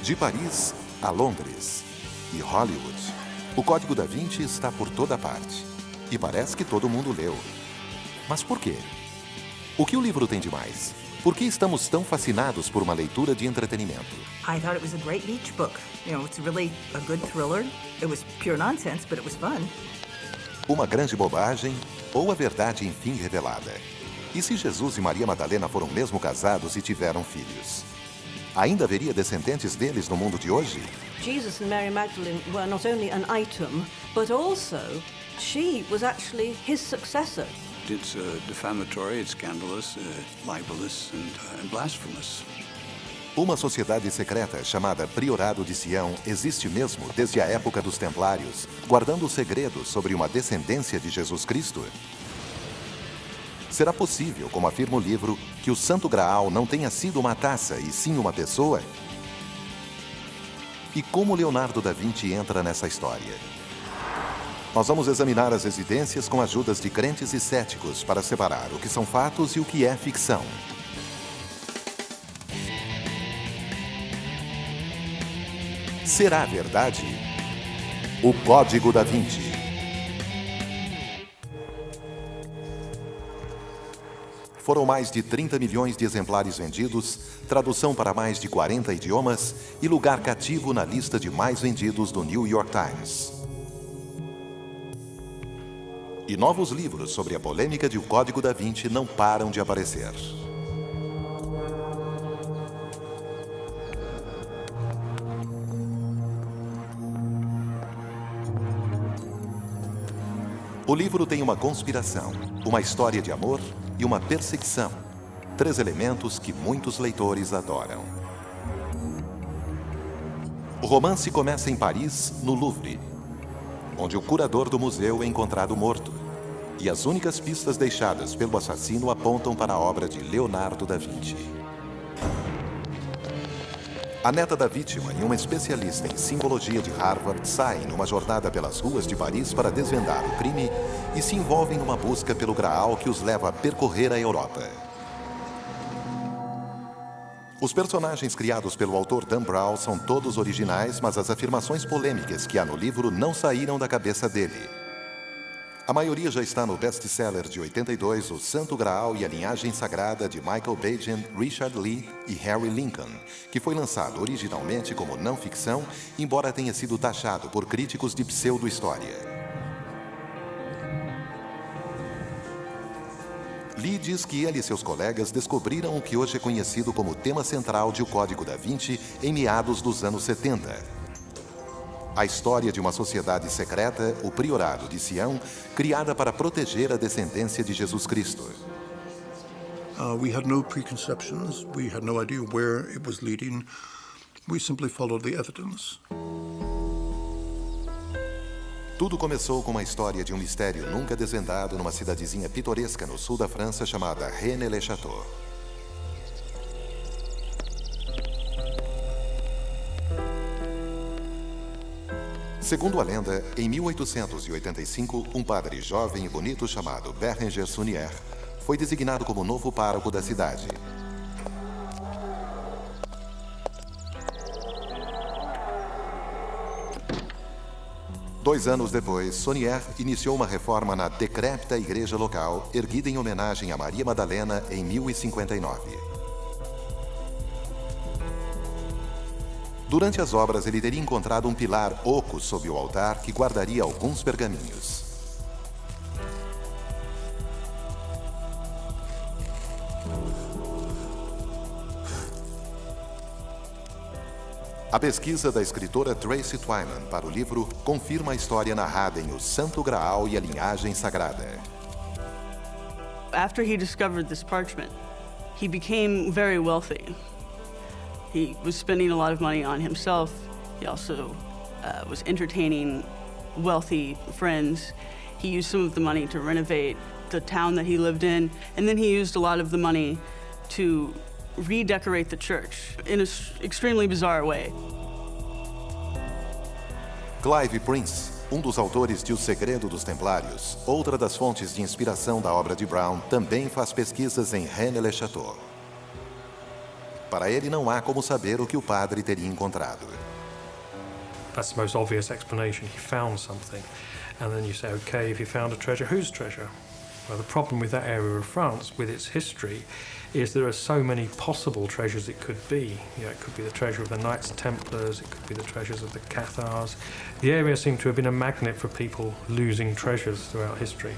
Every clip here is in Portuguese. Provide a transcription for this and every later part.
De Paris a Londres e Hollywood, o Código da Vinci está por toda parte. E parece que todo mundo leu. Mas por quê? O que o livro tem de mais? Por que estamos tão fascinados por uma leitura de entretenimento? I thought it was a great beach book. It's really a good thriller. It was pure nonsense, but it was fun. Uma grande bobagem ou a verdade enfim revelada? E se Jesus e Maria Madalena foram mesmo casados e tiveram filhos? Ainda haveria descendentes deles no mundo de hoje? Jesus and Mary Magdalene were not only an item, but also she was actually his successor. It's defamatory, it's scandalous, libelous and blasphemous. Uma sociedade secreta chamada Priorado de Sião existe mesmo desde a época dos Templários, guardando segredos sobre uma descendência de Jesus Cristo? Será possível, como afirma o livro, que o Santo Graal não tenha sido uma taça e sim uma pessoa? E como Leonardo da Vinci entra nessa história? Nós vamos examinar as evidências com ajudas de crentes e céticos para separar o que são fatos e o que é ficção. Será verdade? O Código da Vinci. Foram mais de 30 milhões de exemplares vendidos, tradução para mais de 40 idiomas e lugar cativo na lista de mais vendidos do New York Times. E novos livros sobre a polêmica de O Código da Vinci não param de aparecer. O livro tem uma conspiração, uma história de amor e uma perseguição. 3 elementos que muitos leitores adoram. O romance começa em Paris, no Louvre, onde o curador do museu é encontrado morto, e as únicas pistas deixadas pelo assassino apontam para a obra de Leonardo da Vinci. A neta da vítima e uma especialista em simbologia de Harvard saem numa jornada pelas ruas de Paris para desvendar o crime e se envolvem numa busca pelo Graal que os leva a percorrer a Europa. Os personagens criados pelo autor Dan Brown são todos originais, mas as afirmações polêmicas que há no livro não saíram da cabeça dele. A maioria já está no best-seller de 82, O Santo Graal e a Linhagem Sagrada, de Michael Bajan, Richard Lee e Harry Lincoln, que foi lançado originalmente como não-ficção, embora tenha sido taxado por críticos de pseudo-história. Lee diz que ele e seus colegas descobriram o que hoje é conhecido como tema central de O Código da Vinci em meados dos anos 70. A história de uma sociedade secreta, o Priorado de Sião, criada para proteger a descendência de Jesus Cristo. We had no preconceptions. We had no idea where it was leading. We simply followed the evidence. Tudo começou com uma história de um mistério nunca desvendado numa cidadezinha pitoresca no sul da França chamada Rennes-le-Château. Segundo a lenda, em 1885, um padre jovem e bonito chamado Bérenger Saunier foi designado como novo pároco da cidade. Dois anos depois, Saunier iniciou uma reforma na decrépita igreja local, erguida em homenagem a Maria Madalena em 1059. Durante as obras, ele teria encontrado um pilar oco sob o altar que guardaria alguns pergaminhos. A pesquisa da escritora Tracy Twyman para o livro confirma a história narrada em O Santo Graal e a Linhagem Sagrada. After he discovered this parchment, he became very wealthy. He was spending a lot of money on himself. He also was entertaining wealthy friends. He used some of the money to renovate the town that he lived in, and then he used a lot of the money to redecorate the church in an extremely bizarre way. Clive Prince, um dos autores de O Segredo dos Templários, outra das fontes de inspiração da obra de Brown, também faz pesquisas em Rennes-le-Château. para ele não há como saber o que o padre teria encontrado. That's the most obvious explanation. He found something. And then you say, okay, if he found a treasure, whose treasure? Well, the problem with that area of France, with its history, is there are so many possible treasures it could be. It could be the treasure of the Knights Templars, it could be the treasures of the Cathars. The area seemed to have been a magnet for people losing treasures throughout history.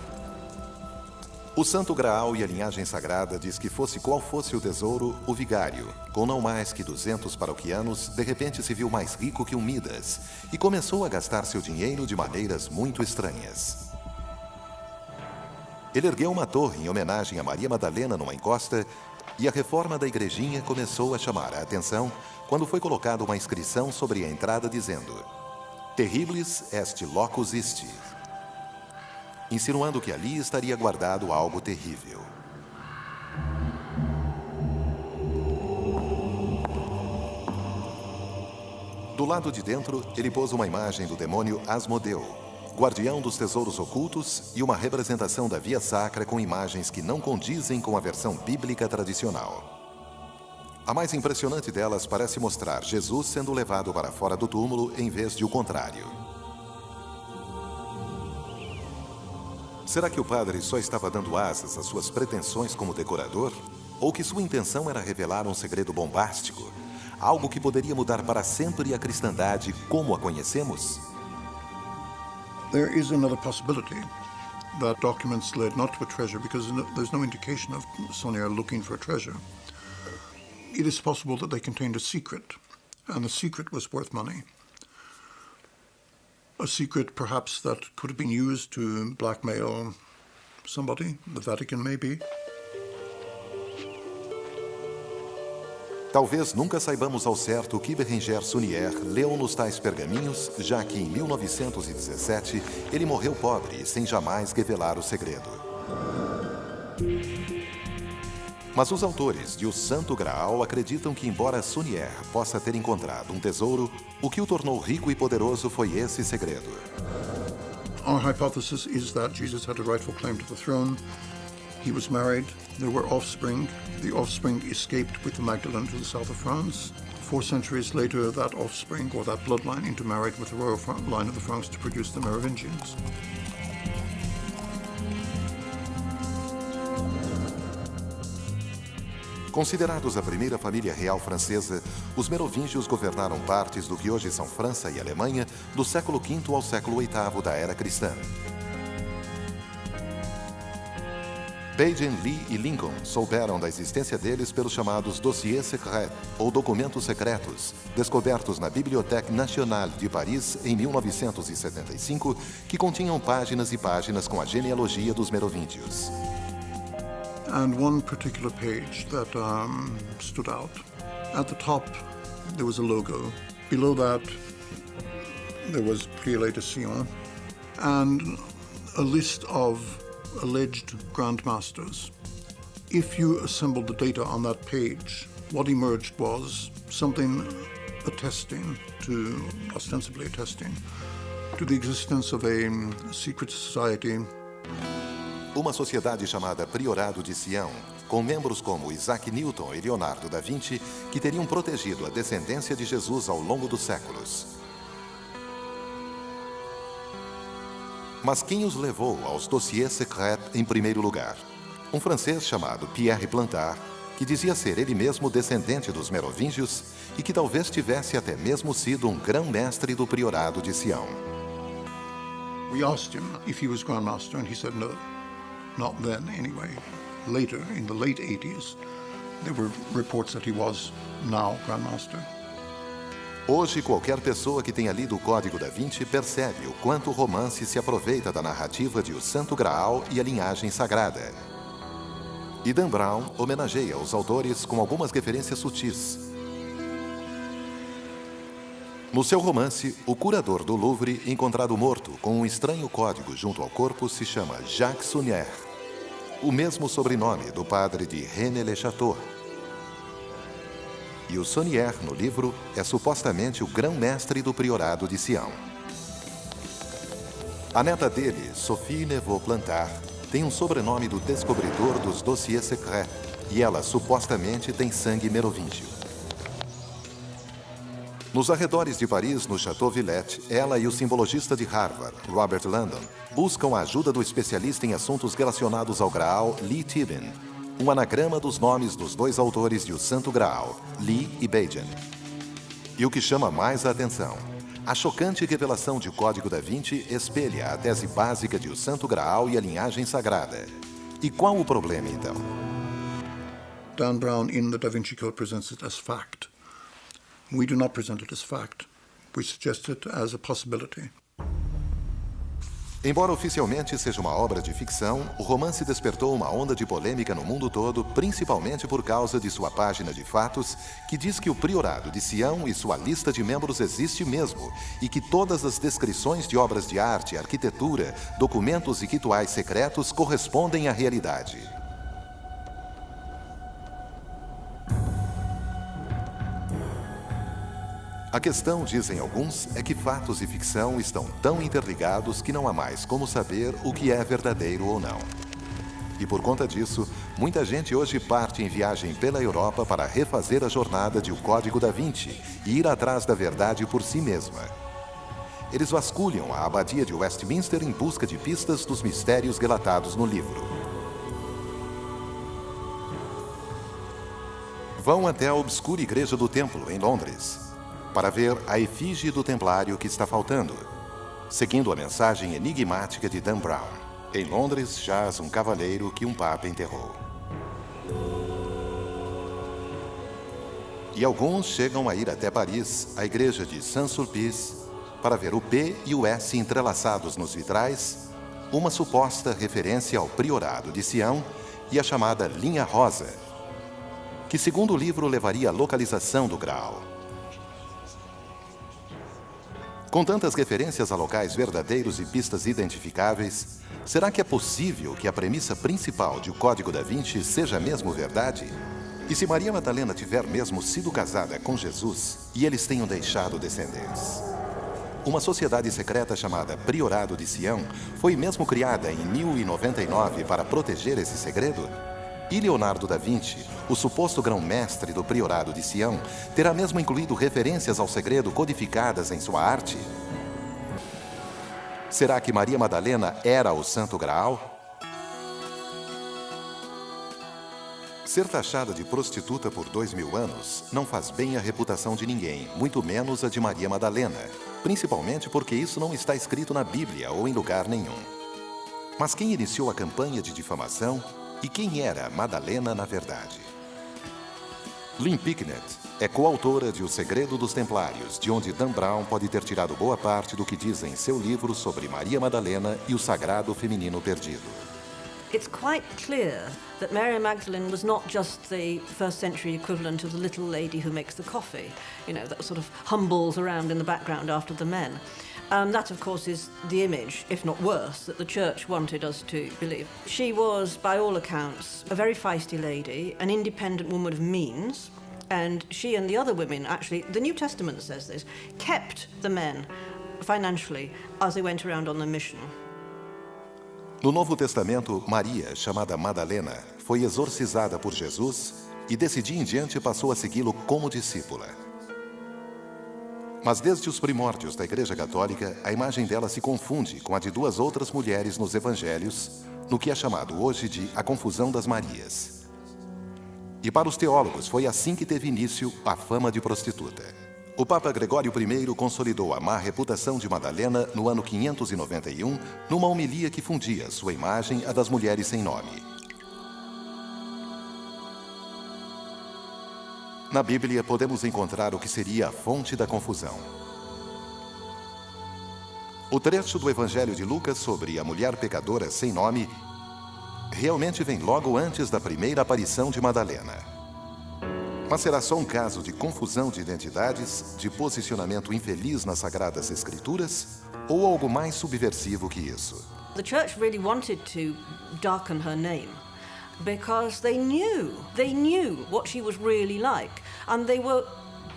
O Santo Graal e a linhagem sagrada diz que fosse qual fosse o tesouro, o vigário, com não mais que 200 paroquianos, de repente se viu mais rico que um Midas e começou a gastar seu dinheiro de maneiras muito estranhas. Ele ergueu uma torre em homenagem a Maria Madalena numa encosta e a reforma da igrejinha começou a chamar a atenção quando foi colocada uma inscrição sobre a entrada dizendo Terribilis est locus isti, insinuando que ali estaria guardado algo terrível. Do lado de dentro, ele pôs uma imagem do demônio Asmodeu, guardião dos tesouros ocultos, e uma representação da Via Sacra com imagens que não condizem com a versão bíblica tradicional. A mais impressionante delas parece mostrar Jesus sendo levado para fora do túmulo em vez de o contrário. Será que o padre só estava dando asas às suas pretensões como decorador? Ou que sua intenção era revelar um segredo bombástico? Algo que poderia mudar para sempre a cristandade como a conhecemos? There is another possibility that documents led not to a treasure because there's no indication of Sonier looking for a treasure. It is possible that they contained a secret, and the secret was worth money. A secret, perhaps, that could have been used to blackmail somebody, the Vatican maybe. Talvez nunca saibamos ao certo o que Bérenger Saunier leu nos tais pergaminhos, já que em 1917 ele morreu pobre, sem jamais revelar o segredo. Mas os autores de O Santo Graal acreditam que, embora Saunier possa ter encontrado um tesouro, o que o tornou rico e poderoso foi esse segredo. Our hypothesis is that Jesus had a rightful claim to the throne. He was married, there were offspring. The offspring escaped with the Magdalene to the south of France. 4 centuries later, that offspring, or that bloodline, intermarried with the royal line of the Franks to produce the Merovingians. Considerados a primeira família real francesa, os merovingios governaram partes do que hoje são França e Alemanha do século V ao século VIII da era cristã. Bacon, Lee e Lincoln souberam da existência deles pelos chamados dossiers secrets, ou documentos secretos, descobertos na Bibliothèque Nationale de Paris em 1975, que continham páginas e páginas com a genealogia dos merovingios. And one particular page that stood out. At the top, there was a logo. Below that, there was Prélé de Sion, and a list of alleged grandmasters. If you assembled the data on that page, what emerged was something ostensibly attesting to the existence of a secret society. Uma sociedade chamada Priorado de Sião, com membros como Isaac Newton e Leonardo da Vinci, que teriam protegido a descendência de Jesus ao longo dos séculos. Mas quem os levou aos dossiers secrets em primeiro lugar? Um francês chamado Pierre Plantard, que dizia ser ele mesmo descendente dos merovingios e que talvez tivesse até mesmo sido um grão-mestre do Priorado de Sião. We asked him if he was Grand Master, and he said no. Not then, anyway. Later, in the late 80s, there were reports that he was now Grand Master. Hoje, qualquer pessoa que tenha lido o Código da Vinci percebe o quanto o romance se aproveita da narrativa de O Santo Graal e a linhagem sagrada. E Dan Brown homenageia os autores com algumas referências sutis. No seu romance, o curador do Louvre, encontrado morto com um estranho código junto ao corpo, se chama Jacques Saunier, o mesmo sobrenome do padre de René Le Chateau. E o Saunier, no livro, é supostamente o grão-mestre do Priorado de Sião. A neta dele, Sophie Neveu Plantard, tem um sobrenome do descobridor dos dossiers secrets, e ela supostamente tem sangue merovingio. Nos arredores de Paris, no Chateau Villette, ela e o simbologista de Harvard, Robert Landon, buscam a ajuda do especialista em assuntos relacionados ao Graal, Lee Tibin, um anagrama dos nomes dos dois autores de O Santo Graal, Lee e Bejan. E o que chama mais a atenção, a chocante revelação de O Código da Vinci espelha a tese básica de O Santo Graal e a linhagem sagrada. E qual o problema, então? Dan Brown in the Da Vinci Code presents it as fact. We do not present it as fact. We suggest it as a possibility. Embora oficialmente seja uma obra de ficção, o romance despertou uma onda de polêmica no mundo todo, principalmente por causa de sua página de fatos, que diz que o Priorado de Sião e sua lista de membros existe mesmo, e que todas as descrições de obras de arte, arquitetura, documentos e rituais secretos correspondem à realidade. A questão, dizem alguns, é que fatos e ficção estão tão interligados que não há mais como saber o que é verdadeiro ou não. E por conta disso, muita gente hoje parte em viagem pela Europa para refazer a jornada de O Código da Vinci e ir atrás da verdade por si mesma. Eles vasculham a abadia de Westminster em busca de pistas dos mistérios relatados no livro. Vão até a obscura Igreja do Templo, em Londres, para ver a efígie do templário que está faltando, seguindo a mensagem enigmática de Dan Brown. Em Londres jaz um cavaleiro que um papa enterrou. E alguns chegam a ir até Paris, à igreja de Saint-Sulpice, para ver o P e o S entrelaçados nos vitrais, uma suposta referência ao Priorado de Sião e a chamada Linha Rosa, que segundo o livro levaria à localização do Graal. Com tantas referências a locais verdadeiros e pistas identificáveis, será que é possível que a premissa principal de O Código da Vinci seja mesmo verdade? E se Maria Madalena tiver mesmo sido casada com Jesus e eles tenham deixado descendentes? Uma sociedade secreta chamada Priorado de Sião foi mesmo criada em 1099 para proteger esse segredo? E Leonardo da Vinci, o suposto grão-mestre do Priorado de Sião, terá mesmo incluído referências ao segredo codificadas em sua arte? Será que Maria Madalena era o Santo Graal? Ser taxada de prostituta por 2000 anos não faz bem à reputação de ninguém, muito menos a de Maria Madalena, principalmente porque isso não está escrito na Bíblia ou em lugar nenhum. Mas quem iniciou a campanha de difamação? E quem era Madalena na verdade? Lynn Picknett é coautora de O Segredo dos Templários, de onde Dan Brown pode ter tirado boa parte do que diz em seu livro sobre Maria Madalena e o sagrado feminino perdido. It's quite clear that Mary Magdalene was not just the first century equivalent of the little lady who makes the coffee, that sort of humbles around in the background after the men. That, of course, is the image, if not worse, that the church wanted us to believe. She was, by all accounts, a very feisty lady, an independent woman of means, and she and the other women, actually, the New Testament says this, kept the men financially as they went around on their mission. No Novo Testamento, Maria, chamada Madalena, foi exorcizada por Jesus e desse dia em diante passou a segui-lo como discípula. Mas desde os primórdios da Igreja Católica, a imagem dela se confunde com a de duas outras mulheres nos Evangelhos, no que é chamado hoje de a confusão das Marias. E para os teólogos foi assim que teve início a fama de prostituta. O Papa Gregório I consolidou a má reputação de Madalena no ano 591, numa homilia que fundia sua imagem à das mulheres sem nome. Na Bíblia, podemos encontrar o que seria a fonte da confusão. O trecho do Evangelho de Lucas sobre a mulher pecadora sem nome realmente vem logo antes da primeira aparição de Madalena. Mas será só um caso de confusão de identidades, de posicionamento infeliz nas Sagradas Escrituras, ou algo mais subversivo que isso? The church really wanted to darken her name. Because they knew what she was really like, and they were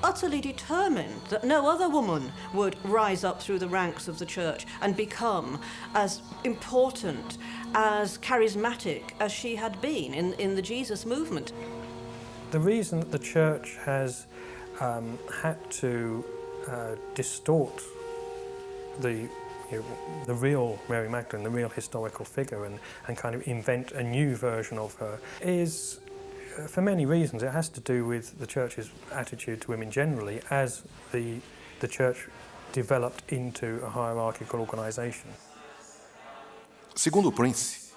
utterly determined that no other woman would rise up through the ranks of the church and become as important, as charismatic as she had been in the Jesus movement. The reason that the church has had to distort the real Mary Magdalene, the real historical figure, and kind of invent a new version of her is, for many reasons, it has to do with the Church's attitude to women generally as the Church developed into a hierarchical organisation. Segundo Prince,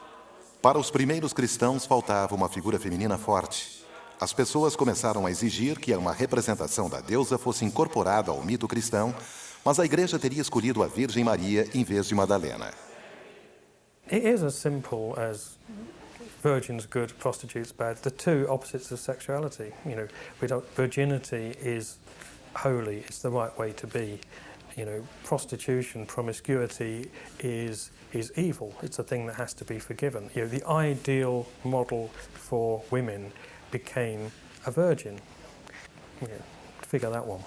para os primeiros cristãos faltava uma figura feminina forte. As pessoas começaram a exigir que uma representação da deusa fosse incorporada ao mito cristão, mas a Igreja teria escolhido a Virgem Maria em vez de Madalena. It is as simple as virgins good, prostitutes bad. The two opposites of sexuality. Virginity is holy. It's the right way to be. Prostitution, promiscuity is evil. It's a thing that has to be forgiven. The ideal model for women became a virgin. Figure that one.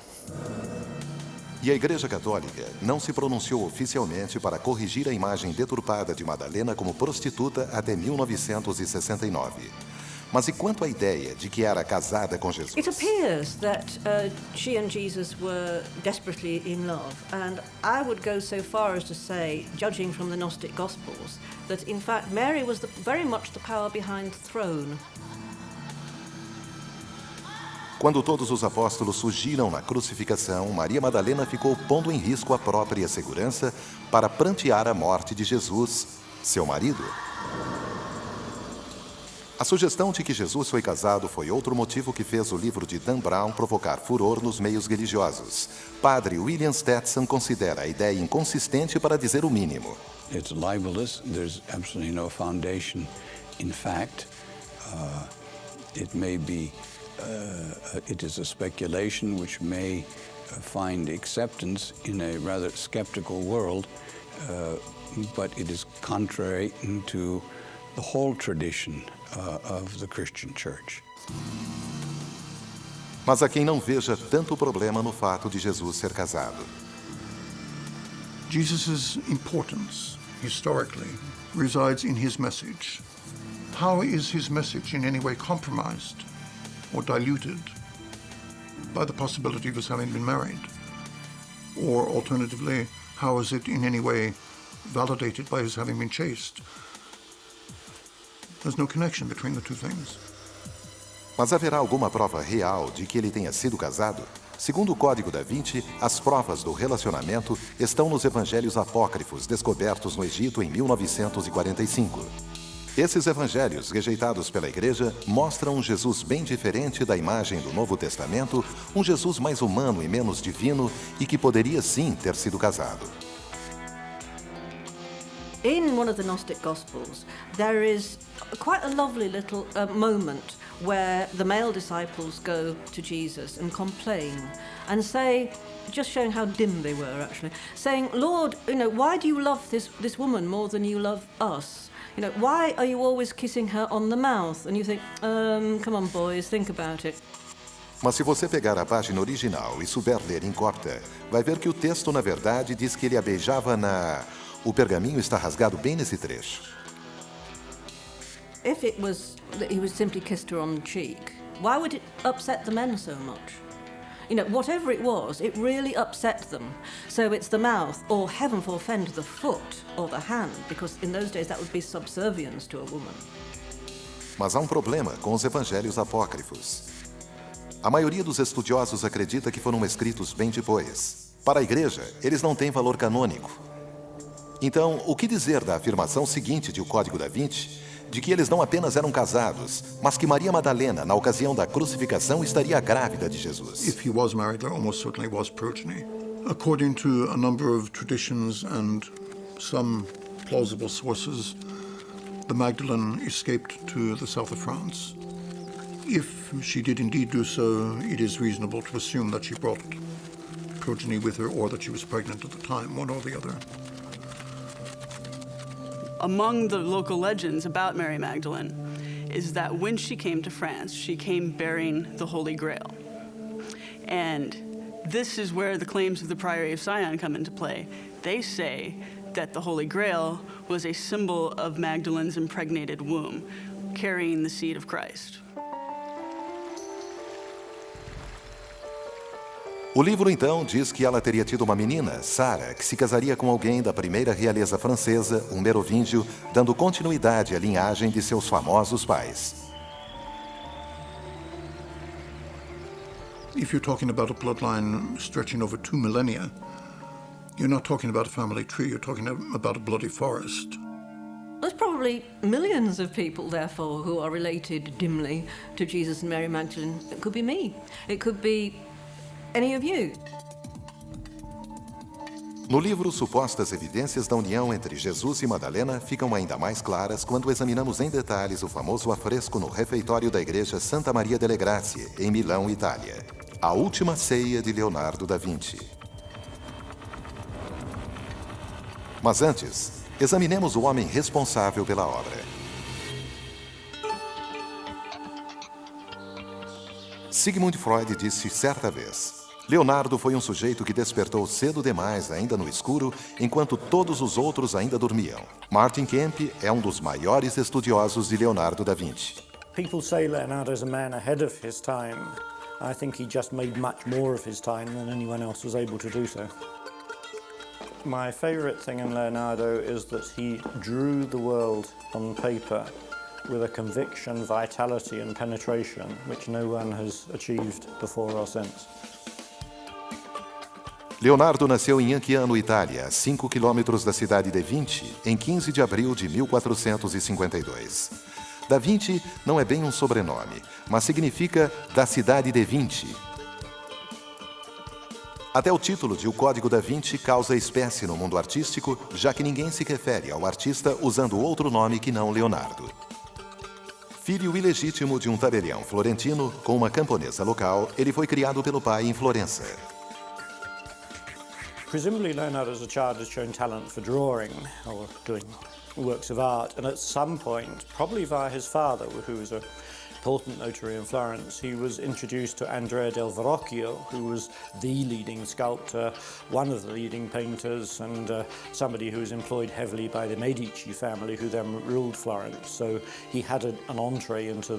E a Igreja Católica não se pronunciou oficialmente para corrigir a imagem deturpada de Madalena como prostituta até 1969. Mas e quanto à ideia de que era casada com Jesus? It appears that she and Jesus were desperately in love, and I would go so far as to say, judging from the Gnostic Gospels, that in fact Mary was very much the power behind the throne. Quando todos os apóstolos fugiram na crucificação, Maria Madalena ficou pondo em risco a própria segurança para prantear a morte de Jesus, seu marido. A sugestão de que Jesus foi casado foi outro motivo que fez o livro de Dan Brown provocar furor nos meios religiosos. Padre William Stetson considera a ideia inconsistente para dizer o mínimo. It's libelous. There's absolutely no foundation in fact. It may be it is a speculation which may find acceptance in a rather skeptical world, but it is contrary to the whole tradition of the Christian Church. Mas há quem não veja tanto problema no fato de Jesus ser casado. Jesus' importance, historically, resides in his message. How is his message in any way compromised or diluted by the possibility of his having been married? Or alternatively, how is it in any way validated by his having been chaste? There's no connection between the two things. Mas haverá alguma prova real de que ele tenha sido casado? Segundo o Código da Vinci, as provas do relacionamento estão nos evangelhos apócrifos descobertos no Egito em 1945. Esses evangelhos, rejeitados pela Igreja, mostram um Jesus bem diferente da imagem do Novo Testamento, um Jesus mais humano e menos divino e que poderia sim ter sido casado. In one of the Gnostic Gospels, there is quite a lovely little moment where the male disciples go to Jesus and complain and say, just showing how dim they were actually, saying, Lord, why do you love this woman more than you love us? Why are you always kissing her on the mouth? And you think, come on boys, think about it. Mas se você pegar a página original e souber ler em copta, vai ver que o texto, na verdade, diz que ele a beijava na... O pergaminho está rasgado bem nesse trecho. If it was that he was simply kissed her on the cheek, why would it upset the men so much? Whatever it was, it really upset them. So it's the mouth, or heaven forfend, the foot or the hand, because in those days that would be subservience to a woman. Mas há um problema com os evangelhos apócrifos. A maioria dos estudiosos acredita que foram escritos bem depois. Para a Igreja, eles não têm valor canônico. Então, o que dizer da afirmação seguinte de O Código da Vinci, de que eles não apenas eram casados, mas que Maria Madalena, na ocasião da crucificação, estaria grávida de Jesus? If he was married, there almost certainly was progeny. According to a number of traditions and some plausible sources, the Magdalene escaped to the south of France. If she did indeed do so, it is reasonable to assume that she brought progeny with her or that she was pregnant at the time, one or the other. Among the local legends about Mary Magdalene is that when she came to France, she came bearing the Holy Grail. And this is where the claims of the Priory of Sion come into play. They say that the Holy Grail was a symbol of Magdalene's impregnated womb, carrying the seed of Christ. O livro, então, diz que ela teria tido uma menina, Sara, que se casaria com alguém da primeira realeza francesa, um merovingio, dando continuidade à linhagem de seus famosos pais. If you're talking about a bloodline stretching over 2 millennia, you're not talking about a family tree, you're talking about a bloody forest. There's probably millions of people, therefore, who are related dimly to Jesus and Mary Magdalene. It could be me. It could be any of you. No livro, supostas evidências da união entre Jesus e Madalena ficam ainda mais claras quando examinamos em detalhes o famoso afresco no refeitório da igreja Santa Maria delle Grazie, em Milão, Itália. A Última Ceia de Leonardo da Vinci. Mas antes, examinemos o homem responsável pela obra. Sigmund Freud disse certa vez: Leonardo foi um sujeito que despertou cedo demais, ainda no escuro, enquanto todos os outros ainda dormiam. Martin Kemp é um dos maiores estudiosos de Leonardo da Vinci. People say Leonardo's a man ahead of his time. I think he just made much more of his time than anyone else was able to do so. My favorite thing in Leonardo is that he drew the world on paper with a conviction, vitality and penetration which no one has achieved before or since. Leonardo nasceu em Anciano, Itália, a 5 quilômetros da cidade de Vinci, em 15 de abril de 1452. Da Vinci não é bem um sobrenome, mas significa da cidade de Vinci. Até o título de O Código da Vinci causa espécie no mundo artístico, já que ninguém se refere ao artista usando outro nome que não Leonardo. Filho ilegítimo de um tabelião florentino com uma camponesa local, ele foi criado pelo pai em Florença. Presumably Leonardo as a child has shown talent for drawing or doing works of art, and at some point, probably via his father, who was an important notary in Florence, he was introduced to Andrea del Verrocchio, who was the leading sculptor, one of the leading painters, and somebody who was employed heavily by the Medici family, who then ruled Florence. So he had an entree into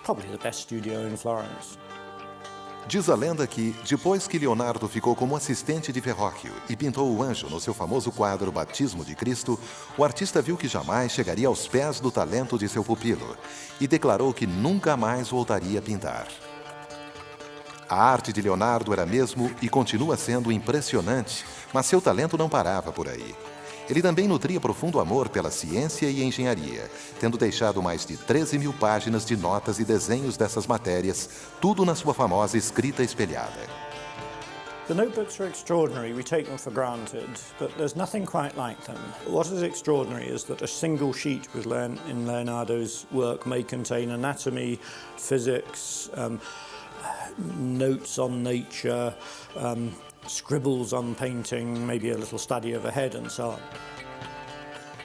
probably the best studio in Florence. Diz a lenda que, depois que Leonardo ficou como assistente de Verrocchio e pintou o anjo no seu famoso quadro Batismo de Cristo, o artista viu que jamais chegaria aos pés do talento de seu pupilo e declarou que nunca mais voltaria a pintar. A arte de Leonardo era mesmo e continua sendo impressionante, mas seu talento não parava por aí. Ele também nutria profundo amor pela ciência e engenharia, tendo deixado mais de 13 mil páginas de notas e desenhos dessas matérias, tudo na sua famosa escrita espelhada. The notebooks are extraordinary, we take them for granted, but there's nothing quite like them. What is extraordinary is that a single sheet in Leonardo's work may contain anatomy, physics, notes on nature, scribbles on painting, maybe a little study of a head and so on.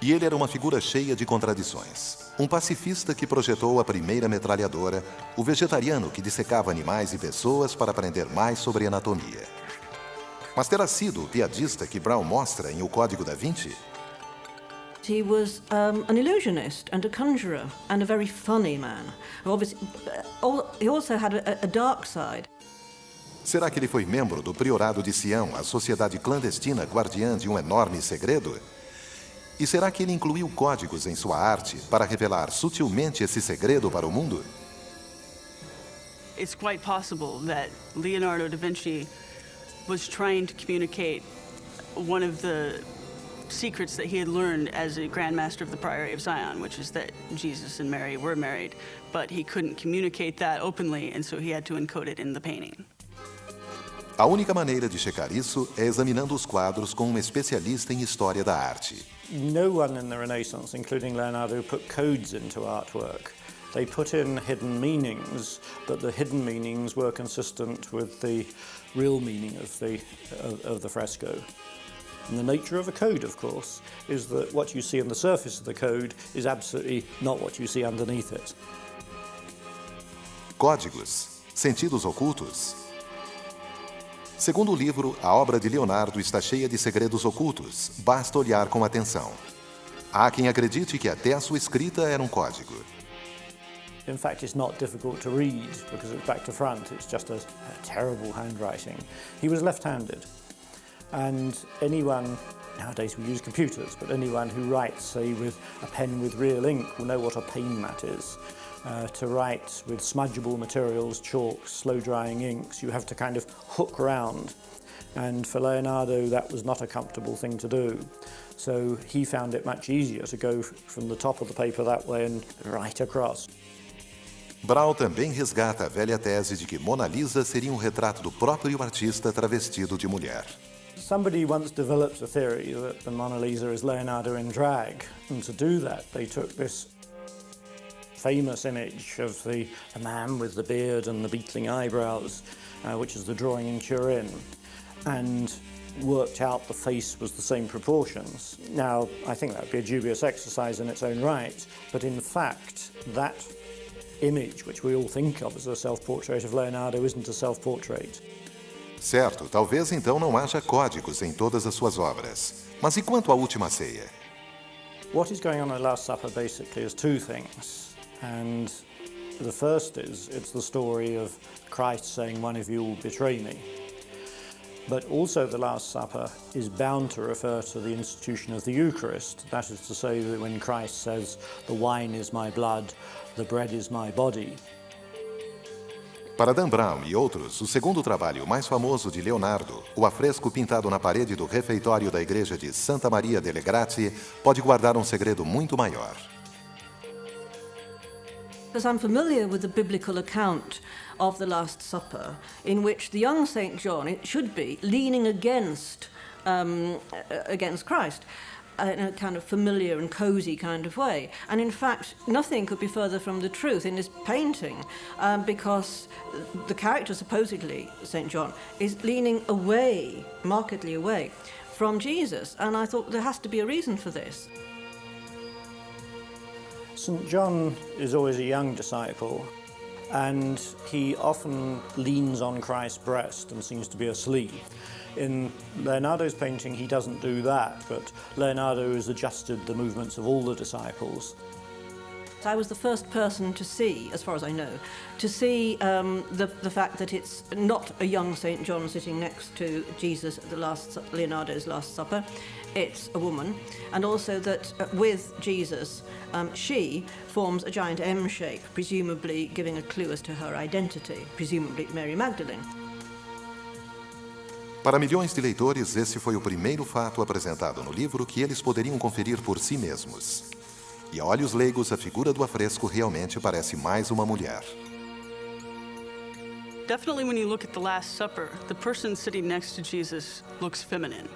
E ele era uma figura cheia de contradições. Um pacifista que projetou a primeira metralhadora, o vegetariano que dissecava animais e pessoas para aprender mais sobre anatomia. Mas terá sido o piadista que Brown mostra em O Código da Vinci? He was an illusionist and a conjurer and a very funny man. Obviously, he also had a dark side. Será que ele foi membro do Priorado de Sião, a sociedade clandestina guardiã de um enorme segredo? E será que ele incluiu códigos em sua arte para revelar sutilmente esse segredo para o mundo? It's quite possible that Leonardo da Vinci was trying to communicate one of the secrets that he had learned as a Grand Master of the Priory of Zion, which is that Jesus and Mary were married, but he couldn't communicate that openly, and so he had to encode it in the painting. A única maneira de checar isso é examinando os quadros com um especialista em história da arte. No one in the Renaissance, including Leonardo, put codes into artwork. They put in hidden meanings, but the hidden meanings were consistent with the real meaning of the fresco. And the nature of a code, of course, is that what you see on the surface of the code is absolutely not what you see underneath it. Códigos, sentidos ocultos. Segundo o livro, a obra de Leonardo está cheia de segredos ocultos, basta olhar com atenção. Há quem acredite que até a sua escrita era um código. In fact, it's not difficult to read because it's back to front. It's just a terrible handwriting. He was left-handed, and anyone, nowadays we use computers, but anyone who writes, say, with a pen with real ink will know what a pain that is. To write with smudgeable materials, chalks, slow-drying inks, you have to kind of hook round. And for Leonardo, that was not a comfortable thing to do. So he found it much easier to go from the top of the paper that way and right across. Braun também resgata a velha tese de que Mona Lisa seria retrato do próprio artista travestido de mulher. Somebody once developed a theory that the Mona Lisa is Leonardo in drag, and to do that they took this famous image of the man with the beard and the beetling eyebrows, which is the drawing in Turin, and worked out the face was the same proportions. Now, I think that would be a dubious exercise in its own right, but in fact, that image, which we all think of as a self-portrait of Leonardo, isn't a self-portrait. Certo, talvez então não haja códigos em todas as suas obras. Mas e quanto à Última Ceia? What is going on at Last Supper basically is two things. And the first is, it's the story of Christ saying, "One of you will betray me." But also the Last Supper is bound to refer to the institution of the Eucharist. That is to say that when Christ says, "The wine is my blood, the bread is my body." Para Dan Brown e outros, o segundo trabalho mais famoso de Leonardo, o afresco pintado na parede do refeitório da igreja de Santa Maria delle Grazie, pode guardar um segredo muito maior. Because I'm familiar with the biblical account of the Last Supper, in which the young St. John, it should be, leaning against Christ in a kind of familiar and cosy kind of way. And in fact, nothing could be further from the truth in this painting, because the character, supposedly St. John, is leaning away, markedly away, from Jesus. And I thought there has to be a reason for this. St. John is always a young disciple, and he often leans on Christ's breast and seems to be asleep. In Leonardo's painting, he doesn't do that, but Leonardo has adjusted the movements of all the disciples. I was the first person to see, as far as I know, to see the fact that it's not a young St. John sitting next to Jesus at Leonardo's Last Supper. It's a woman, and also that with Jesus, she forms a giant M shape, presumably giving a clue as to her identity, presumably Mary Magdalene. Para milhões de leitores, esse foi o primeiro fato apresentado no livro que eles poderiam conferir por si mesmos. E a olhos leigos, a figura do afresco realmente parece mais uma mulher. Definitely when you look at the Last Supper, the person sitting next to Jesus looks feminine.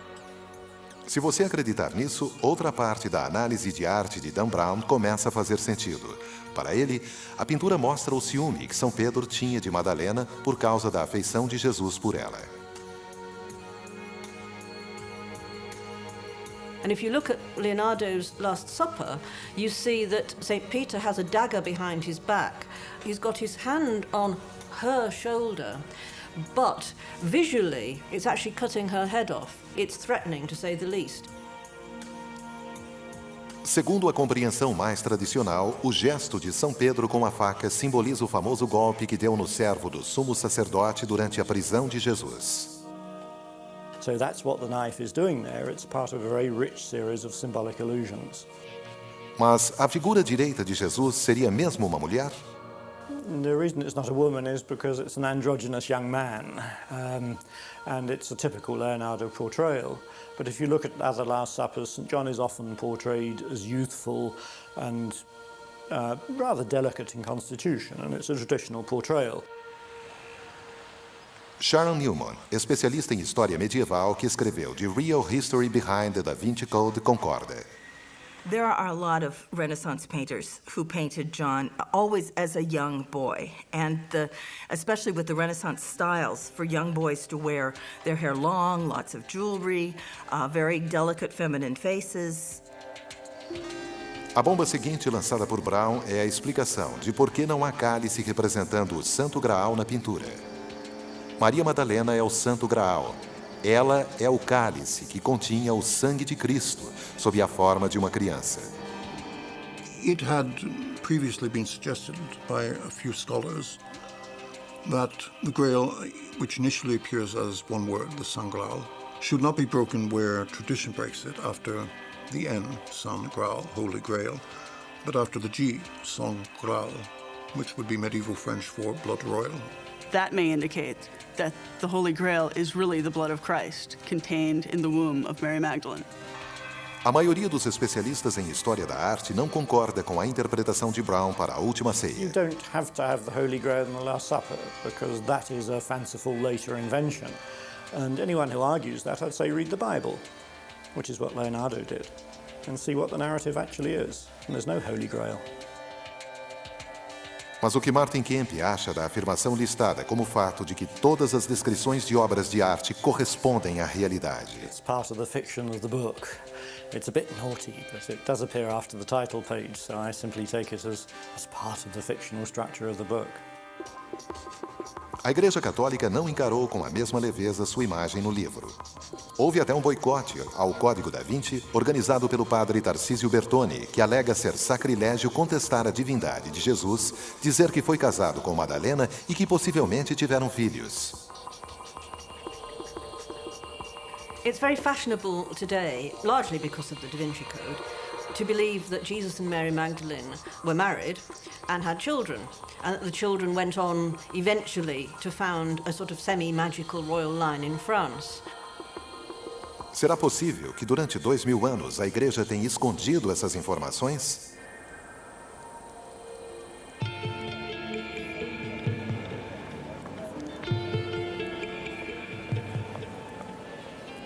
Se você acreditar nisso, outra parte da análise de arte de Dan Brown começa a fazer sentido. Para ele, a pintura mostra o ciúme que São Pedro tinha de Madalena por causa da afeição de Jesus por ela. And if you look at Leonardo's Last Supper, you see that St. Peter has a dagger behind his back. He's got his hand on her shoulder, but visually it's actually cutting her head off. It's threatening, to say the least. Segundo a compreensão mais tradicional, o gesto de São Pedro com a faca simboliza o famoso golpe que deu no servo do sumo sacerdote durante a prisão de Jesus. So that's what the knife is doing there. It's part of a very rich series of symbolic allusions. Mas a figura direita de Jesus seria mesmo uma mulher? The reason it's not a woman is because it's an androgynous young man, and it's a typical Leonardo portrayal. But if you look at other Last Suppers, St. John is often portrayed as youthful and rather delicate in constitution, and it's a traditional portrayal. Sharon Newman, especialista em história medieval que escreveu The Real History Behind the Da Vinci Code, concorda. There are a lot of Renaissance painters who painted John always as a young boy, and especially with the Renaissance styles for young boys to wear their hair long, lots of jewelry, very delicate feminine faces. A bomba seguinte lançada por Brown é a explicação de por que não há cálice representando o Santo Graal na pintura. Maria Madalena é o Santo Graal. Ela é o cálice que continha o sangue de Cristo, sob a forma de uma criança. It had previously been suggested by a few scholars that the Grail, which initially appears as one word, the San Graal, should not be broken where tradition breaks it after the N, San Graal, Holy Grail, but after the G, Sang Graal, which would be medieval French for blood royal. That may indicate that the Holy Grail is really the blood of Christ contained in the womb of Mary Magdalene. A maioria dos especialistas em história da arte não concorda com a interpretação de Brown para a Última You Ceia. don't have to have the Holy Grail in the Last Supper, because that is a fanciful later invention. And anyone who argues that, I'd say read the Bible, which is what Leonardo did, and see what the narrative actually is. And there's no Holy Grail. Mas o que Martin Kemp acha da afirmação listada como fato de que todas as descrições de obras de arte correspondem à realidade? It's part of the fiction of the book. It's a bit naughty, but it does appear after the title page, so I simply take it as part of the fictional structure of the book. A Igreja Católica não encarou com a mesma leveza sua imagem no livro. Houve até um boicote ao Código da Vinci, organizado pelo padre Tarcísio Bertoni, que alega ser sacrilégio contestar a divindade de Jesus, dizer que foi casado com Madalena e que possivelmente tiveram filhos. It's very fashionable today, largely because of the Da Vinci Code, to believe that Jesus and Mary Magdalene were married and had children, and that the children went on eventually to found a sort of semi-magical royal line in France. Será possível que durante 2000 anos a Igreja tenha escondido essas informações?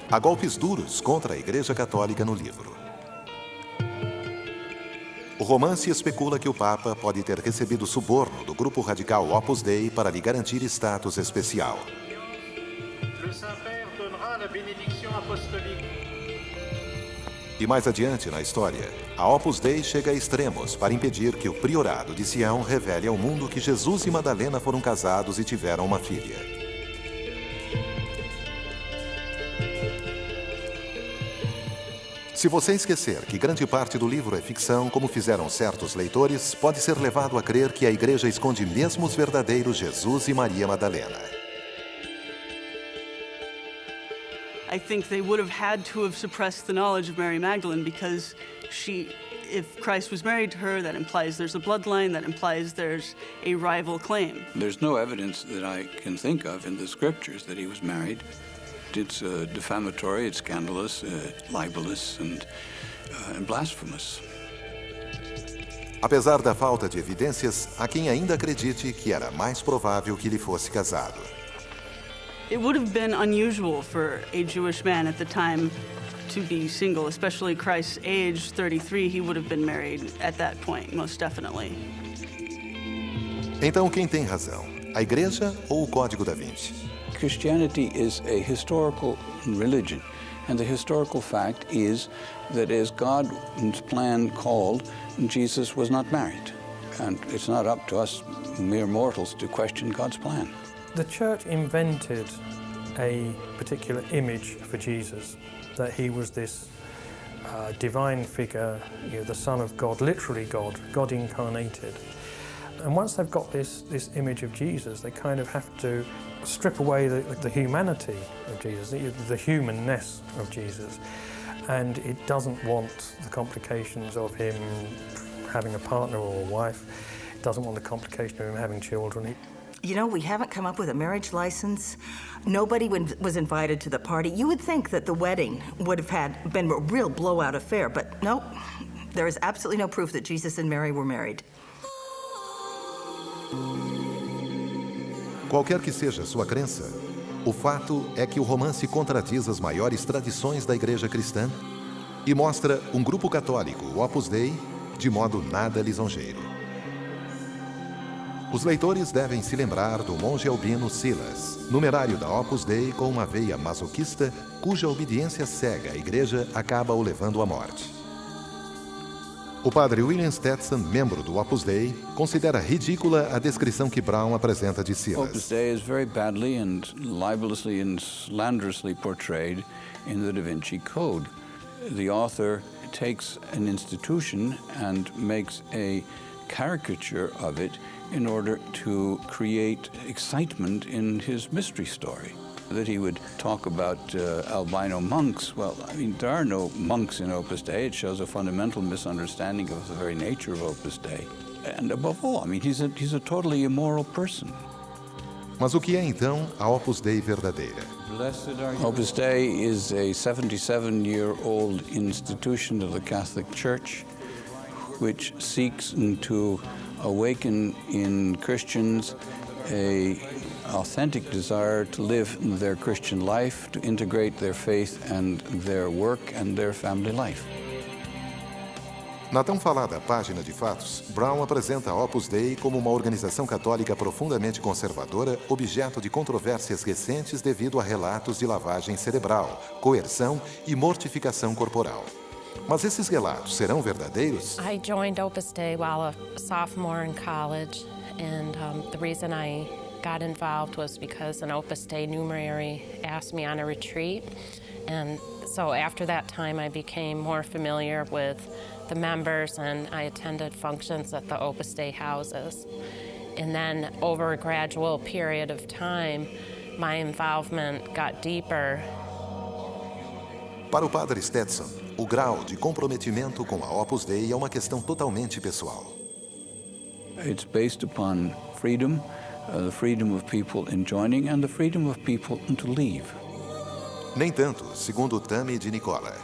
Há golpes duros contra a Igreja Católica no livro. O romance especula que o Papa pode ter recebido suborno do grupo radical Opus Dei para lhe garantir status especial. E mais adiante na história, a Opus Dei chega a extremos para impedir que o priorado de Sião revele ao mundo que Jesus e Madalena foram casados e tiveram uma filha. Se você esquecer que grande parte do livro é ficção, como fizeram certos leitores, pode ser levado a crer que a Igreja esconde mesmo os verdadeiros Jesus e Maria Madalena. I think they would have had to have suppressed the knowledge of Mary Magdalene because if Christ was married to her, that implies there's a bloodline, that implies there's a rival claim. There's no evidence that I can think of in the scriptures that he was married. It's defamatory, it's scandalous, libelous, and blasphemous. Apesar da falta de evidências, há quem ainda acredite que era mais provável que ele fosse casado. It would have been unusual for a Jewish man at the time to be single, especially Christ's age, 33, he would have been married at that point, most definitely. Então quem tem razão? A Igreja ou o Código da Vinci? Christianity is a historical religion, and the historical fact is that as God's plan called, Jesus was not married. And it's not up to us mere mortals to question God's plan. The church invented a particular image for Jesus, that he was this divine figure, the Son of God, literally God incarnated. And once they've got this image of Jesus, they kind of have to strip away the humanity of Jesus, the humanness of Jesus. And it doesn't want the complications of him having a partner or a wife. It doesn't want the complication of him having children. You know, we haven't come up with a marriage license. Nobody was invited to the party. You would think that the wedding would have been a real blowout affair, but no, there is absolutely no proof that Jesus and Mary were married. Qualquer que seja sua crença, o fato é que o romance contradiz as maiores tradições da Igreja cristã e mostra um grupo católico, o Opus Dei, de modo nada lisonjeiro. Os leitores devem se lembrar do monge albino Silas, numerário da Opus Dei com uma veia masoquista, cuja obediência cega à Igreja acaba o levando à morte. O padre William Stetson, membro do Opus Dei, considera ridícula a descrição que Brown apresenta de Silas. Opus Dei is very badly and libelously and slanderously portrayed in the Da Vinci Code. The author takes an institution and makes a caricature of it in order to create excitement in his mystery story. That he would talk about albino monks. Well, I mean, there are no monks in Opus Dei. It shows a fundamental misunderstanding of the very nature of Opus Dei. And above all, I mean, he's a totally immoral person. Mas o que é então a Opus Dei verdadeira? Opus Dei is a 77-year-old institution of the Catholic Church which seeks to awaken in Christians an authentic desire to live their Christian life, to integrate their faith and their work and their family life. Na tão falada página de fatos, Brown apresenta a Opus Dei como uma organização católica profundamente conservadora, objeto de controvérsias recentes devido a relatos de lavagem cerebral, coerção e mortificação corporal. Mas esses relatos serão verdadeiros? I joined Opus Dei while a sophomore in college, and the reason I got involved was because an Opus Dei numerary asked me on a retreat, and so after that time I became more familiar with the members, and I attended functions at the Opus Dei houses. And then over a gradual period of time, my involvement got deeper. Para o padre Stetson, o grau de comprometimento com a Opus Dei é uma questão totalmente pessoal. It's based upon freedom, the freedom of people in joining and the freedom of people to leave. Nem tanto, segundo Tammy de Nicola.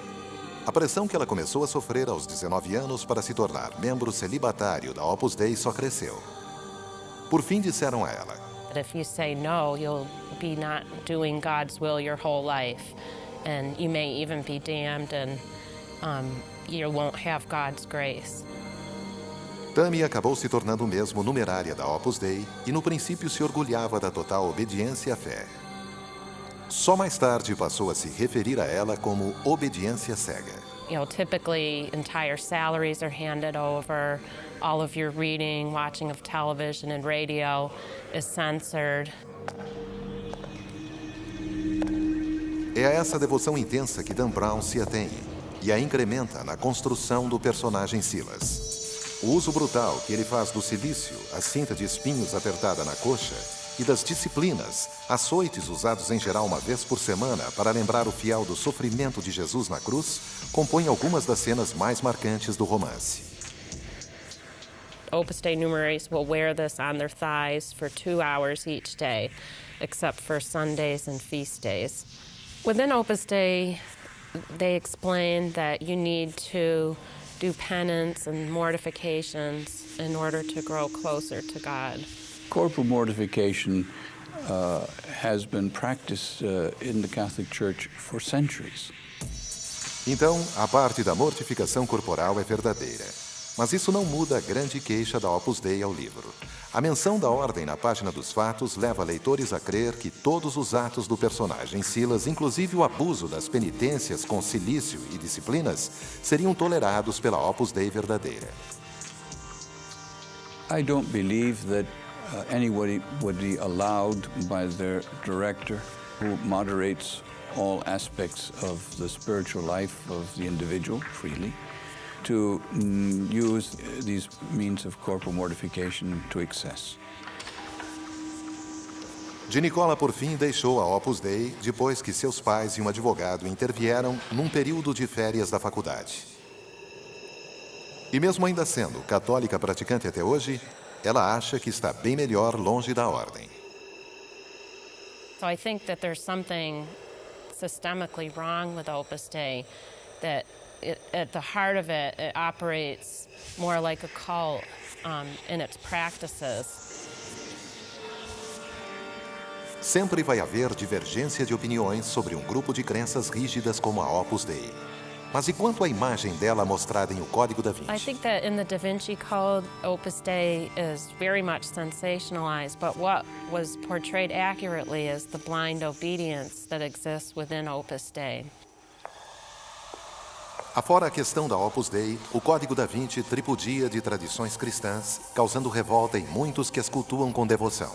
A pressão que ela começou a sofrer aos 19 anos para se tornar membro celibatário da Opus Dei só cresceu. Por fim, disseram a ela: If you say no, you'll be not doing God's will your whole life, and you may even be damned, and you won't have God's grace. Tammy acabou se tornando mesmo numerária da Opus Dei e no princípio se orgulhava da total obediência à fé. Só mais tarde passou a se referir a ela como obediência cega. You know, typically entire salaries are handed over, all of your reading, watching of television and radio is censored. É a essa devoção intensa que Dan Brown se atém e a incrementa na construção do personagem Silas. O uso brutal que ele faz do cilício, a cinta de espinhos apertada na coxa, e das disciplinas, açoites usados em geral uma vez por semana para lembrar o fiel do sofrimento de Jesus na cruz, compõem algumas das cenas mais marcantes do romance. Opus Dei numeraries will wear this on their thighs for 2 hours each day, except for Sundays and feast days. Within Opus Dei, they explain that you need to do penance and mortifications in order to grow closer to God. Corporal mortification has been practiced in the Catholic Church for centuries. Então, a parte da mortificação corporal é verdadeira. Mas isso não muda a grande queixa da Opus Dei ao livro. A menção da ordem na página dos fatos leva leitores a crer que todos os atos do personagem Silas, inclusive o abuso das penitências com cilício e disciplinas, seriam tolerados pela Opus Dei verdadeira. I don't believe that anybody would be allowed by their director, who moderates all aspects of the spiritual life of the individual freely, to use these means of corporal mortification to excess. De Nicola, por fim, deixou a Opus Dei depois que seus pais e um advogado intervieram num período de férias da faculdade. E mesmo ainda sendo católica praticante até hoje, ela acha que está bem melhor longe da ordem. So I think that there's something systemically wrong with Opus Dei, that at the heart of it, it operates more like a cult in its practices. Sempre vai haver divergência de opiniões sobre um grupo de crenças rígidas como a Opus Dei. Mas e quanto à imagem dela mostrada em O Código da Vinci? I think that in the Da Vinci Code, Opus Dei is very much sensationalized, but what was portrayed accurately is the blind obedience that exists within Opus Dei. Afora a questão da Opus Dei, o Código da Vinci tripudia de tradições cristãs, causando revolta em muitos que as cultuam com devoção.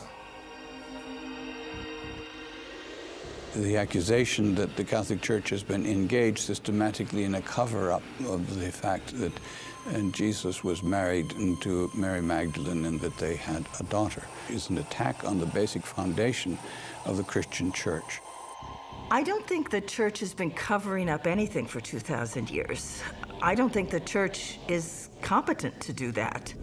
the accusation that the Catholic Church has been engaged systematically in a cover-up of the fact that Jesus was married to Mary Magdalene and that they had a daughter is an attack on the basic foundation of the Christian Church. I don't think the church has been covering up anything for 2,000 years. I don't think the church is competent to do that.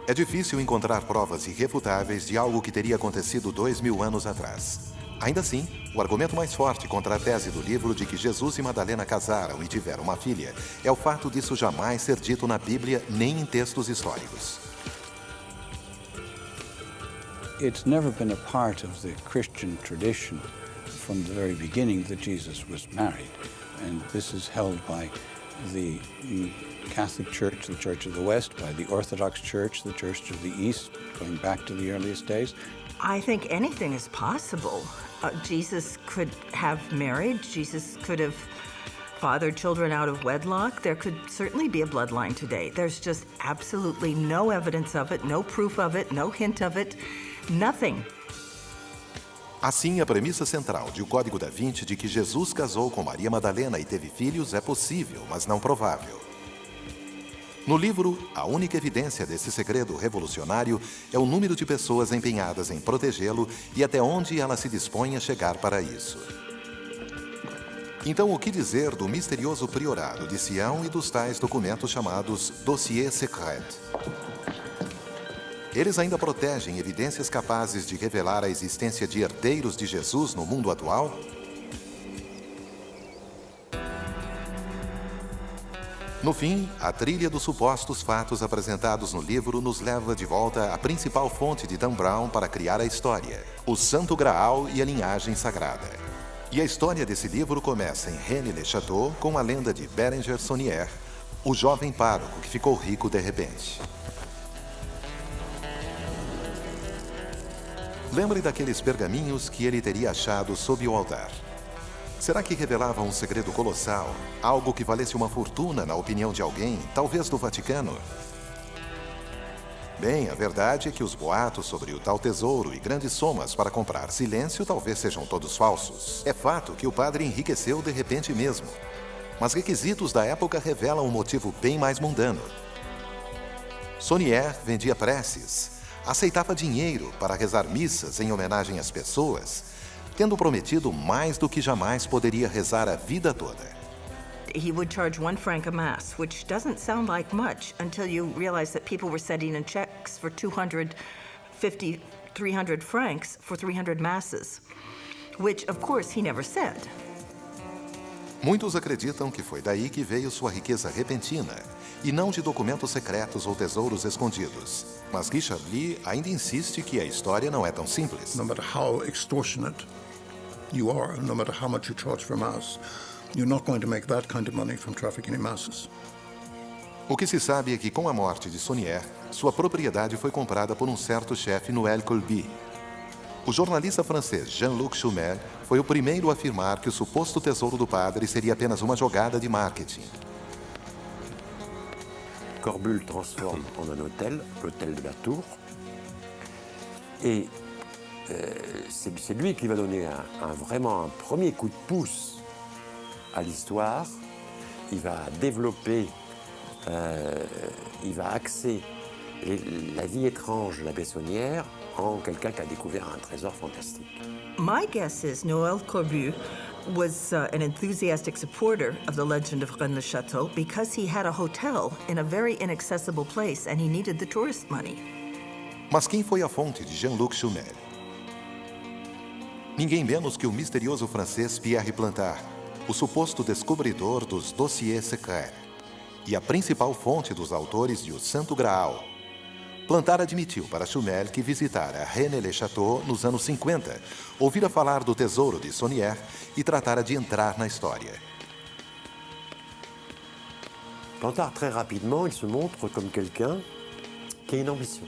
É difícil encontrar provas irrefutáveis de algo que teria acontecido 2000 anos atrás. Ainda assim, o argumento mais forte contra a tese do livro de que Jesus e Madalena casaram e tiveram uma filha é o fato disso jamais ser dito na Bíblia nem em textos históricos. It's never been a part of the Christian tradition from the very beginning that Jesus was married. And this is held by the Catholic Church, the Church of the West, by the Orthodox Church, the Church of the East, going back to the earliest days. I think anything is possible. Jesus could have married. Jesus could have fathered children out of wedlock. There could certainly be a bloodline today. There's just absolutely no evidence of it, no proof of it, no hint of it, nothing. Assim, a premissa central de O Código da Vinci de que Jesus casou com Maria Madalena e teve filhos é possível, mas não provável. No livro, a única evidência desse segredo revolucionário é o número de pessoas empenhadas em protegê-lo e até onde ela se dispõe a chegar para isso. Então, o que dizer do misterioso priorado de Sião e dos tais documentos chamados Dossier Secret? Eles ainda protegem evidências capazes de revelar a existência de herdeiros de Jesus no mundo atual? No fim, a trilha dos supostos fatos apresentados no livro nos leva de volta à principal fonte de Dan Brown para criar a história, o Santo Graal e a linhagem sagrada. E a história desse livro começa em Rennes-le-Château com a lenda de Bérenger Saunière, o jovem pároco que ficou rico de repente. Lembre daqueles pergaminhos que ele teria achado sob o altar. Será que revelavam um segredo colossal, algo que valesse uma fortuna na opinião de alguém, talvez do Vaticano? Bem, a verdade é que os boatos sobre o tal tesouro e grandes somas para comprar silêncio talvez sejam todos falsos. É fato que o padre enriqueceu de repente mesmo. Mas requisitos da época revelam um motivo bem mais mundano. Saunière vendia preces, aceitava dinheiro para rezar missas em homenagem às pessoas, tendo prometido mais do que jamais poderia rezar a vida toda. He would charge 1 franc a mass, which doesn't sound like much until you realize that people were sending in checks for 250, 300 francs for 300 masses, which, of course, he never said. Muitos acreditam que foi daí que veio sua riqueza repentina, e não de documentos secretos ou tesouros escondidos. Mas Richard Lee ainda insiste que a história não é tão simples. No matter how extortionate you are, no matter how much you charge for mass, you're not going to make that kind of money from trafficking in masses. O que se sabe é que, com a morte de Saunière, sua propriedade foi comprada por um certo chefe Noël Colby. O jornalista francês Jean-Luc Chumel foi o primeiro a afirmar que o suposto tesouro do padre seria apenas uma jogada de marketing. Corbu le transforme en un hôtel, l'hôtel de la Tour, et c'est lui qui va donner vraiment un premier coup de pouce à l'histoire. Il va développer, il va axer la vie étrange de l'abbé Saunière en quelqu'un qui a découvert un trésor fantastique. My guess is Noël Corbu was an enthusiastic supporter of the legend of Rennes-le-Château because he had a hotel in a very inaccessible place and he needed the tourist money. Mas quem foi a fonte de Jean-Luc Chumel? Ninguém menos que o misterioso francês Pierre Plantard, o suposto descobridor dos Dossiers Secrets e a principal fonte dos autores de O Santo Graal. Plantard admitiu para Chumel que visitara Rennes-le-Château nos anos 50, ouvira falar do tesouro de Saunière e tratara de entrar na história. Plantard, très rapidement, il se montre comme quelqu'un qui a une ambition.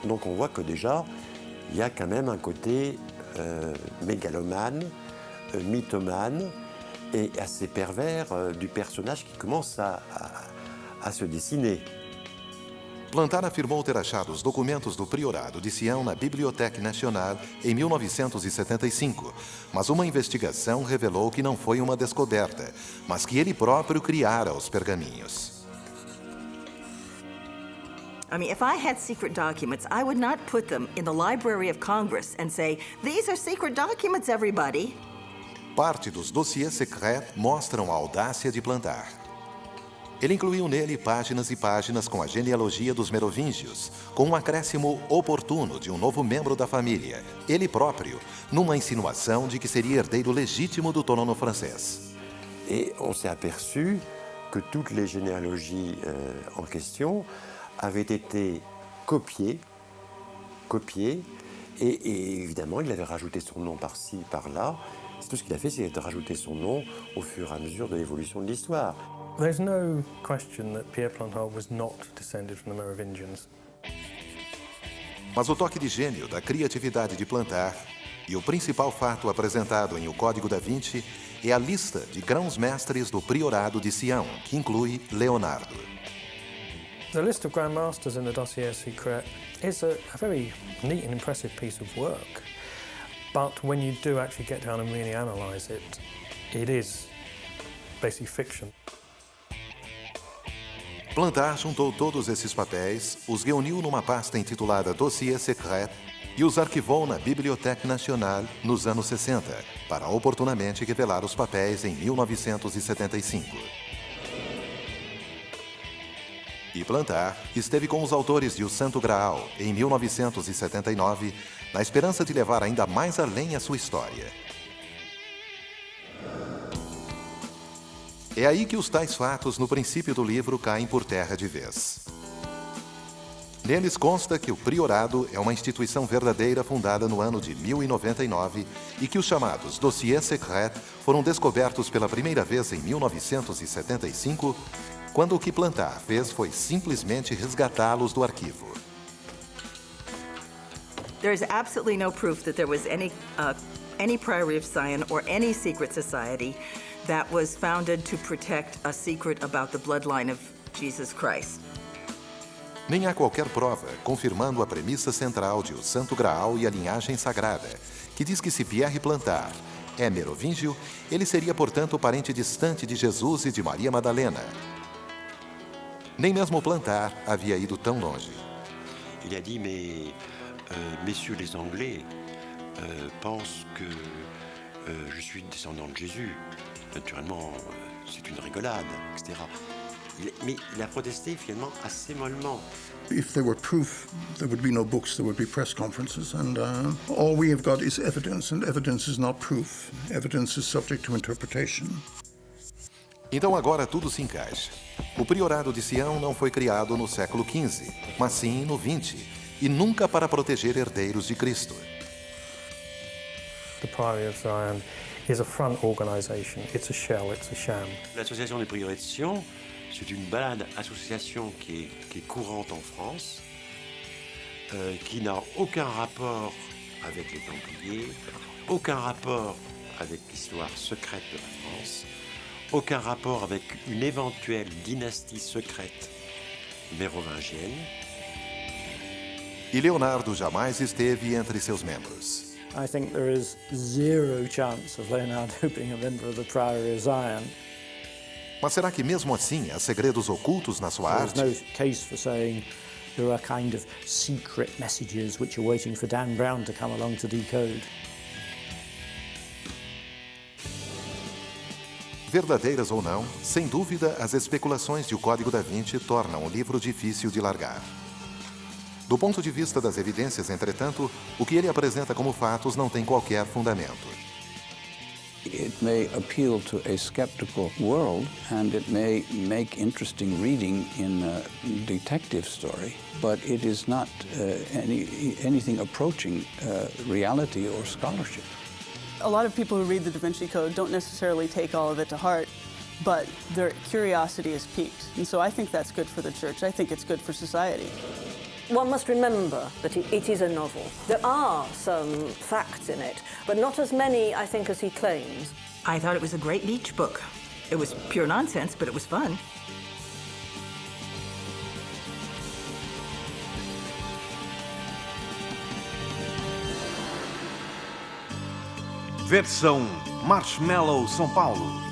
Donc on voit que déjà, il y a quand même un côté mégalomane, mythomane et assez pervers du personnage qui commence à se dessiner. Plantar afirmou ter achado os documentos do priorado de Sião na Bibliothèque Nationale em 1975, mas uma investigação revelou que não foi uma descoberta, mas que ele próprio criara os pergaminhos. I mean, if I had secret documents, I would not put them in the Library of Congress and say, "These are secret documents, everybody." Parte dos dossiês secrets mostram a audácia de Plantar. Ele incluiu nele páginas e páginas com a genealogia dos merovingios, com um acréscimo oportuno de um novo membro da família, ele próprio, numa insinuação de que seria herdeiro legítimo do trono francês. Et on s'est aperçu que toutes les généalogies en question avaient été copiées, et évidemment, il avait rajouté son nom par-ci, par-là. C'est tout ce qu'il a fait, c'est de rajouter son nom au fur et à mesure de l'évolution de l'histoire. There's no question that Pierre Plantard was not descended from the Merovingians. Mas o toque de gênio da criatividade de Plantard e o principal fato apresentado em O Código da Vinci é a lista de grãos-mestres do priorado de Sião, que inclui Leonardo. The list of Grand Masters in the Dossier Secret is a very neat and impressive piece of work. But when you do actually get down and really analyse it, it is basically fiction. Plantard juntou todos esses papéis, os reuniu numa pasta intitulada Dossier Secret e os arquivou na Bibliothèque Nationale nos anos 60, para oportunamente revelar os papéis em 1975. E Plantard esteve com os autores de O Santo Graal em 1979, na esperança de levar ainda mais além a sua história. É aí que os tais fatos no princípio do livro caem por terra de vez. Neles consta que o priorado é uma instituição verdadeira fundada no ano de 1099 e que os chamados Dossiers Secrets foram descobertos pela primeira vez em 1975, quando o que Plantard fez foi simplesmente resgatá-los do arquivo. There is absolutely no proof that there was any Priory of Sion or any secret society that was founded to protect a secret about the bloodline of Jesus Christ. Nem há qualquer prova confirmando a premissa central de O Santo Graal e a linhagem sagrada, que diz que se Pierre Plantard é merovingio, ele seria, portanto, parente distante de Jesus e de Maria Madalena. Nem mesmo Plantard havia ido tão longe. Il a dit, mais messieurs les Anglais pensent que je suis descendant de Jésus. Naturellement, c'est une rigolade, etc. Mais il a protesté finalement assez mollement. If there were proof, there would be no books, there would be press conferences, and all we have got is evidence, and evidence is not proof. Evidence is subject to interpretation. Então agora tudo se encaixa. O priorado de Sião não foi criado no século XV, mas sim no XX, e nunca para proteger herdeiros de Cristo. The Priory of Zion is a front organisation. It's a shell, it's a sham. L'association des prieurés de Sion, c'est une balade association qui est courante en France, qui n'a aucun rapport avec les Templiers, aucun rapport avec l'histoire secrète de la France, aucun rapport avec une éventuelle dynastie secrète mérovingienne. E Leonardo jamais esteve entre seus membros. I think there is zero chance of Leonardo being a member of the Priory of Zion. Mas será que mesmo assim há segredos ocultos na sua arte? There's no case for saying there are kind of secret messages which are waiting for Dan Brown to come along to decode. Verdadeiras ou não, sem dúvida, as especulações de O Código da Vinci tornam o livro difícil de largar. Do ponto de vista das evidências, entretanto, o que ele apresenta como fatos não tem qualquer fundamento. It may appeal to a skeptical world, and it may make interesting reading in a detective story, but it is not anything approaching reality or scholarship. A lot of people who read the Da Vinci Code don't necessarily take all of it to heart, but their curiosity is piqued. And so I think that's good for the church. I think it's good for society. One must remember that it is a novel. There are some facts in it, but not as many, I think, as he claims. I thought it was a great beach book. It was pure nonsense, but it was fun. Versão Marshmallow São Paulo.